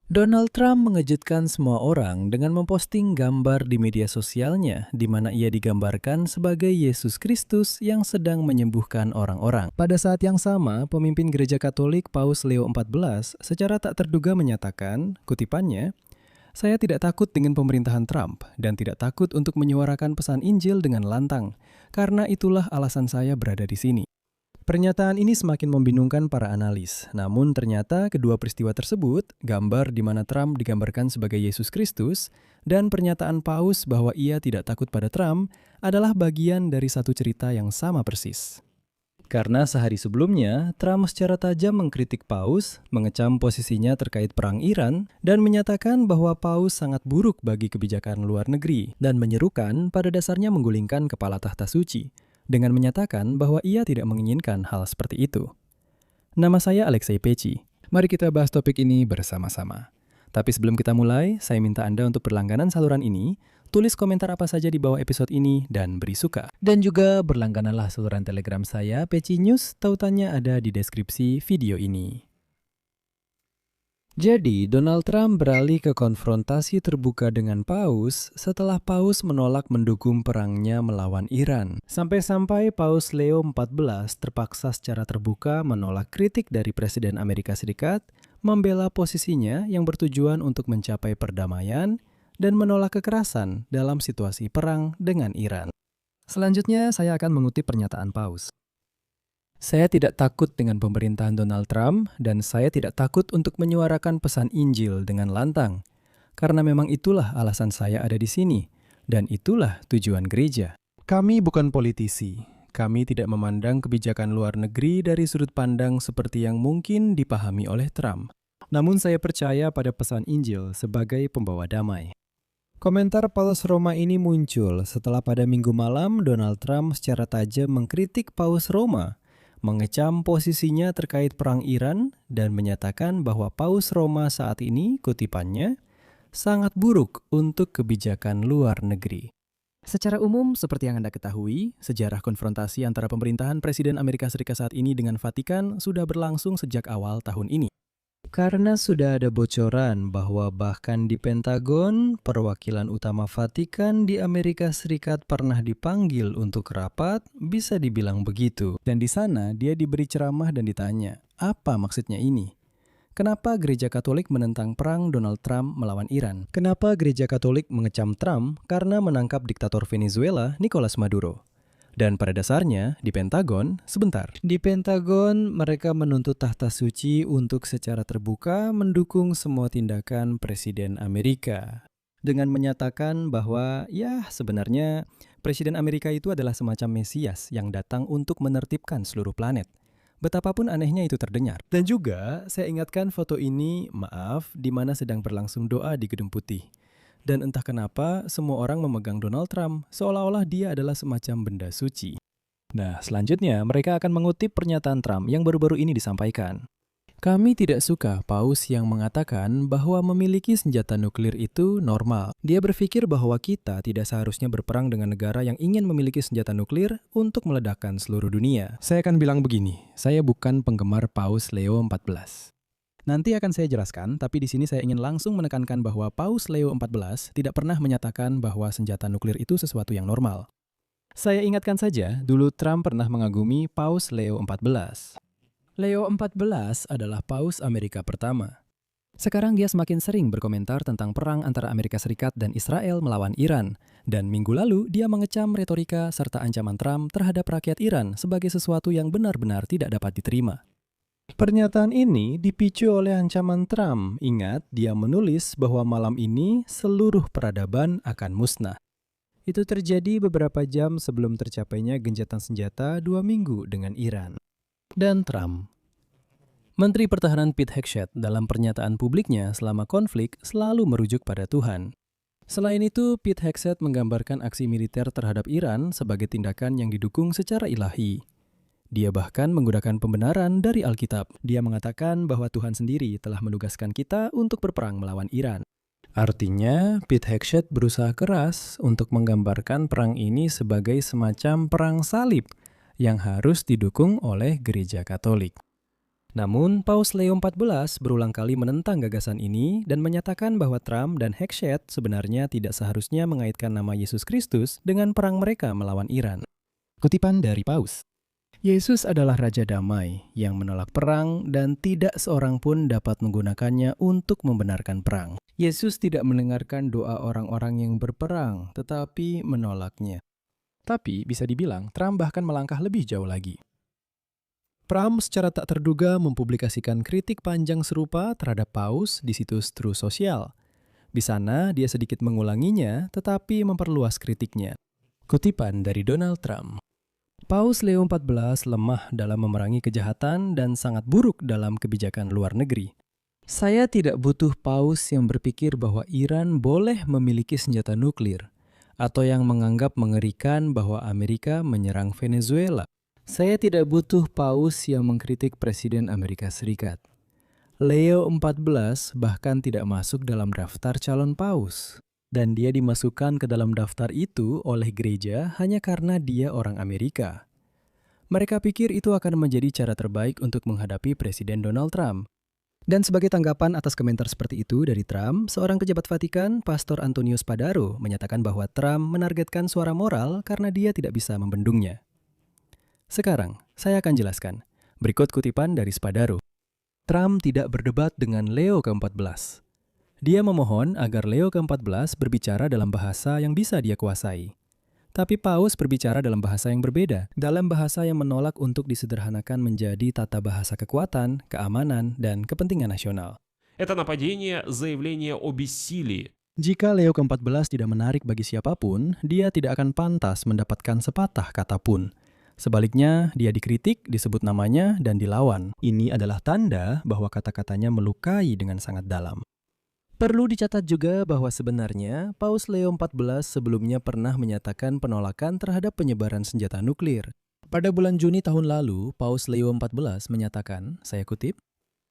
Donald Trump mengejutkan semua orang dengan memposting gambar di media sosialnya di mana ia digambarkan sebagai Yesus Kristus yang sedang menyembuhkan orang-orang. Pada saat yang sama, pemimpin Gereja Katolik Paus Leo XIV secara tak terduga menyatakan, kutipannya, "Saya tidak takut dengan pemerintahan Trump dan tidak takut untuk menyuarakan pesan Injil dengan lantang, karena itulah alasan saya berada di sini." Pernyataan ini semakin membingungkan para analis. Namun ternyata kedua peristiwa tersebut, gambar di mana Trump digambarkan sebagai Yesus Kristus, dan pernyataan Paus bahwa ia tidak takut pada Trump, adalah bagian dari satu cerita yang sama persis. Karena sehari sebelumnya, Trump secara tajam mengkritik Paus, mengecam posisinya terkait perang Iran, dan menyatakan bahwa Paus sangat buruk bagi kebijakan luar negeri, dan menyerukan pada dasarnya menggulingkan kepala tahta suci, dengan menyatakan bahwa ia tidak menginginkan hal seperti itu. Nama saya Alexei Peci. Mari kita bahas topik ini bersama-sama. Tapi sebelum kita mulai, saya minta Anda untuk berlangganan saluran ini, tulis komentar apa saja di bawah episode ini, dan beri suka. Dan juga berlanggananlah saluran Telegram saya, Peci News, tautannya ada di deskripsi video ini. Jadi, Donald Trump beralih ke konfrontasi terbuka dengan Paus setelah Paus menolak mendukung perangnya melawan Iran. Sampai-sampai Paus Leo XIV terpaksa secara terbuka menolak kritik dari Presiden Amerika Serikat, membela posisinya yang bertujuan untuk mencapai perdamaian, dan menolak kekerasan dalam situasi perang dengan Iran. Selanjutnya, saya akan mengutip pernyataan Paus. "Saya tidak takut dengan pemerintahan Donald Trump dan saya tidak takut untuk menyuarakan pesan Injil dengan lantang. Karena memang itulah alasan saya ada di sini dan itulah tujuan gereja. Kami bukan politisi. Kami tidak memandang kebijakan luar negeri dari sudut pandang seperti yang mungkin dipahami oleh Trump. Namun saya percaya pada pesan Injil sebagai pembawa damai." Komentar Paus Roma ini muncul setelah pada Minggu malam Donald Trump secara tajam mengkritik Paus Roma, mengecam posisinya terkait perang Iran, dan menyatakan bahwa Paus Roma saat ini, kutipannya, sangat buruk untuk kebijakan luar negeri. Secara umum, seperti yang Anda ketahui, sejarah konfrontasi antara pemerintahan Presiden Amerika Serikat saat ini dengan Vatikan sudah berlangsung sejak awal tahun ini. Karena sudah ada bocoran bahwa bahkan di Pentagon, perwakilan utama Vatikan di Amerika Serikat pernah dipanggil untuk rapat, bisa dibilang begitu. Dan di sana dia diberi ceramah dan ditanya, apa maksudnya ini? Kenapa Gereja Katolik menentang perang Donald Trump melawan Iran? Kenapa Gereja Katolik mengecam Trump karena menangkap diktator Venezuela, Nicolas Maduro? Dan pada dasarnya, di Pentagon mereka menuntut tahta suci untuk secara terbuka mendukung semua tindakan Presiden Amerika. Dengan menyatakan bahwa, sebenarnya Presiden Amerika itu adalah semacam Mesias yang datang untuk menertibkan seluruh planet. Betapapun anehnya itu terdengar. Dan juga, saya ingatkan foto ini, di mana sedang berlangsung doa di Gedung Putih. Dan entah kenapa, semua orang memegang Donald Trump seolah-olah dia adalah semacam benda suci. Nah, selanjutnya mereka akan mengutip pernyataan Trump yang baru-baru ini disampaikan. "Kami tidak suka Paus yang mengatakan bahwa memiliki senjata nuklir itu normal. Dia berpikir bahwa kita tidak seharusnya berperang dengan negara yang ingin memiliki senjata nuklir untuk meledakkan seluruh dunia." Saya akan bilang begini, saya bukan penggemar Paus Leo XIV. Nanti akan saya jelaskan, tapi di sini saya ingin langsung menekankan bahwa Paus Leo XIV tidak pernah menyatakan bahwa senjata nuklir itu sesuatu yang normal. Saya ingatkan saja, dulu Trump pernah mengagumi Paus Leo XIV. Leo XIV adalah Paus Amerika pertama. Sekarang dia semakin sering berkomentar tentang perang antara Amerika Serikat dan Israel melawan Iran, dan minggu lalu dia mengecam retorika serta ancaman Trump terhadap rakyat Iran sebagai sesuatu yang benar-benar tidak dapat diterima. Pernyataan ini dipicu oleh ancaman Trump. Ingat, dia menulis bahwa malam ini seluruh peradaban akan musnah. Itu terjadi beberapa jam sebelum tercapainya gencatan senjata 2 minggu dengan Iran. Dan Trump. Menteri Pertahanan Pete Hegseth dalam pernyataan publiknya selama konflik selalu merujuk pada Tuhan. Selain itu, Pete Hegseth menggambarkan aksi militer terhadap Iran sebagai tindakan yang didukung secara ilahi. Dia bahkan menggunakan pembenaran dari Alkitab. Dia mengatakan bahwa Tuhan sendiri telah menugaskan kita untuk berperang melawan Iran. Artinya, Pete Hegseth berusaha keras untuk menggambarkan perang ini sebagai semacam perang salib yang harus didukung oleh Gereja Katolik. Namun, Paus Leo XIV berulang kali menentang gagasan ini dan menyatakan bahwa Trump dan Hegseth sebenarnya tidak seharusnya mengaitkan nama Yesus Kristus dengan perang mereka melawan Iran. Kutipan dari Paus. Yesus adalah Raja Damai yang menolak perang dan tidak seorang pun dapat menggunakannya untuk membenarkan perang. Yesus tidak mendengarkan doa orang-orang yang berperang, tetapi menolaknya. Tapi bisa dibilang Trump bahkan melangkah lebih jauh lagi. Trump secara tak terduga mempublikasikan kritik panjang serupa terhadap Paus di situs Truth Social. Di sana dia sedikit mengulanginya tetapi memperluas kritiknya. Kutipan dari Donald Trump. Paus Leo XIV lemah dalam memerangi kejahatan dan sangat buruk dalam kebijakan luar negeri. Saya tidak butuh paus yang berpikir bahwa Iran boleh memiliki senjata nuklir, atau yang menganggap mengerikan bahwa Amerika menyerang Venezuela. Saya tidak butuh paus yang mengkritik Presiden Amerika Serikat. Leo XIV bahkan tidak masuk dalam daftar calon paus. Dan dia dimasukkan ke dalam daftar itu oleh gereja hanya karena dia orang Amerika. Mereka pikir itu akan menjadi cara terbaik untuk menghadapi Presiden Donald Trump. Dan sebagai tanggapan atas komentar seperti itu dari Trump, seorang pejabat Vatikan, Pastor Antonio Spadaro, menyatakan bahwa Trump menargetkan suara moral karena dia tidak bisa membendungnya. Sekarang, saya akan jelaskan. Berikut kutipan dari Spadaro. Trump tidak berdebat dengan Leo ke-14. Dia memohon agar Leo ke-14 berbicara dalam bahasa yang bisa dia kuasai. Tapi Paus berbicara dalam bahasa yang berbeda, dalam bahasa yang menolak untuk disederhanakan menjadi tata bahasa kekuatan, keamanan, dan kepentingan nasional. Это нападение, заявление о бессилии. Jika Leo ke-14 tidak menarik bagi siapapun, dia tidak akan pantas mendapatkan sepatah kata pun. Sebaliknya, dia dikritik, disebut namanya, dan dilawan. Ini adalah tanda bahwa kata-katanya melukai dengan sangat dalam. Perlu dicatat juga bahwa sebenarnya Paus Leo XIV sebelumnya pernah menyatakan penolakan terhadap penyebaran senjata nuklir. Pada bulan Juni tahun lalu, Paus Leo XIV menyatakan, saya kutip,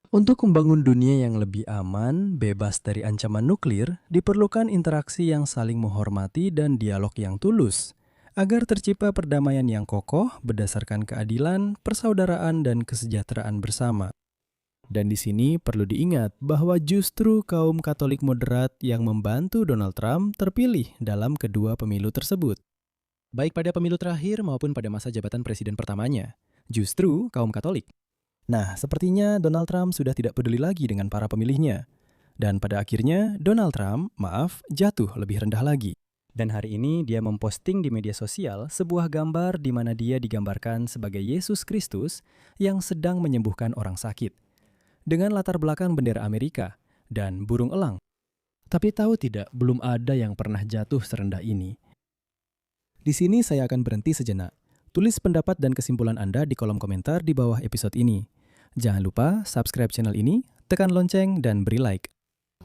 "Untuk membangun dunia yang lebih aman, bebas dari ancaman nuklir, diperlukan interaksi yang saling menghormati dan dialog yang tulus, agar tercipta perdamaian yang kokoh berdasarkan keadilan, persaudaraan, dan kesejahteraan bersama." Dan di sini perlu diingat bahwa justru kaum Katolik moderat yang membantu Donald Trump terpilih dalam kedua pemilu tersebut. Baik pada pemilu terakhir maupun pada masa jabatan presiden pertamanya, justru kaum Katolik. Nah, sepertinya Donald Trump sudah tidak peduli lagi dengan para pemilihnya. Dan pada akhirnya, Donald Trump, jatuh lebih rendah lagi. Dan hari ini dia memposting di media sosial sebuah gambar di mana dia digambarkan sebagai Yesus Kristus yang sedang menyembuhkan orang sakit, dengan latar belakang bendera Amerika dan burung elang. Tapi tahu tidak, belum ada yang pernah jatuh serendah ini. Di sini saya akan berhenti sejenak. Tulis pendapat dan kesimpulan Anda di kolom komentar di bawah episode ini. Jangan lupa subscribe channel ini, tekan lonceng, dan beri like.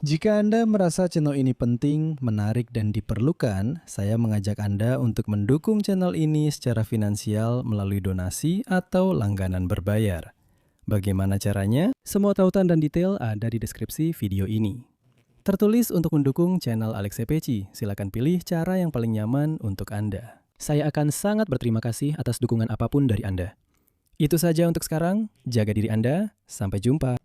Jika Anda merasa channel ini penting, menarik, dan diperlukan, saya mengajak Anda untuk mendukung channel ini secara finansial melalui donasi atau langganan berbayar. Bagaimana caranya? Semua tautan dan detail ada di deskripsi video ini. Tertulis untuk mendukung channel Alex Cepeci. Silakan pilih cara yang paling nyaman untuk Anda. Saya akan sangat berterima kasih atas dukungan apapun dari Anda. Itu saja untuk sekarang. Jaga diri Anda. Sampai jumpa.